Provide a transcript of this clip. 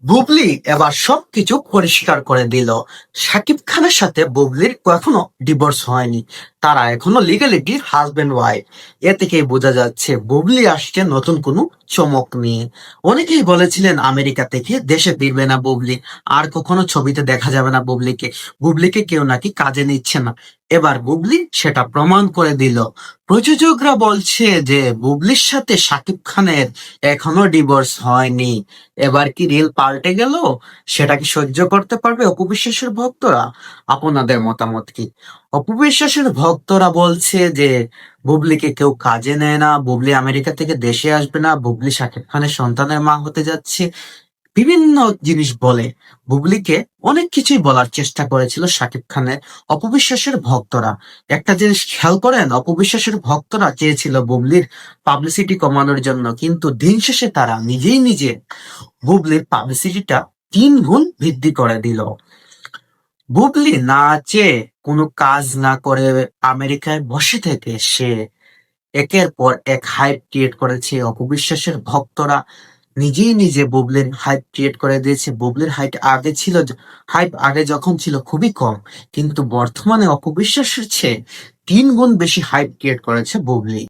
বুবলি এবার সবকিছু পরিষ্কার করে দিল। শাকিব খানের সাথে বুবলির এখনো ডিভোর্স হয়নি, তারা এখনো লিগ্যালিটি হাজবেন্ড ওয়াইফ। এ থেকেই বোঝা যাচ্ছে বুবলি আসছে নতুন কোনো চমক নিয়ে। অনেকেই বলেছিলেন আমেরিকা থেকে দেশে ফিরবে না বুবলি, আর কখনো ছবিতে দেখা যাবে না বুবলিকে। বুবলিকে কেউ নাকি কাজে নিচ্ছে না। এবার বুবলি সেটা প্রমাণ করে দিল। প্রযোজকরা বলছে যে বুবলির সাথে শাকিব খানের এখনো ডিভোর্স হয়নি। এবার কি রিল পাল্টে গেল? সেটা কি সহ্য করতে পারবে অপু বিশ্বাসের ভক্তরা? আপনাদের মতামত কি? অপু বিশ্বাসের ভক্তরা বলছে যে বুবলিকে কেউ কাজে নেয় না, বুবলি আমেরিকা থেকে দেশে আসবে না, বুবলি শাকিব খানের সন্তানের মা হতে যাচ্ছে। বিভিন্ন জিনিস বলে বুবলিকে অনেক কিছুই বলার চেষ্টা করেছিল শাকিব খানের অপবিশ্বাসের ভক্তরা। একটা জিনিস খেয়াল করেন, অপবিশ্বাসের ভক্তরা চেয়েছিল বুবলির পাবলিসিটি কমানোর জন্য, কিন্তু দিন শেষে তারা নিজেই নিজে বুবলির পাবলিসিটিটা 3 গুণ বৃদ্ধি করে দিল। বুবলি না চেয়ে কোনো কাজ না করে আমেরিকায় বসে থেকে সে একের পর এক হাইপ ক্রিয়েট করেছে। অপবিশ্বাসের ভক্তরা নিজেই নিজে বুবলির হাইপ ক্রিয়েট করে দিয়েছে। বুবলির হাইপ আগে যখন ছিল খুবই কম, কিন্তু বর্তমানে অপবিশ্বাসের চেয়ে 3 গুণ বেশি হাইপ ক্রিয়েট করেছে বুবলি।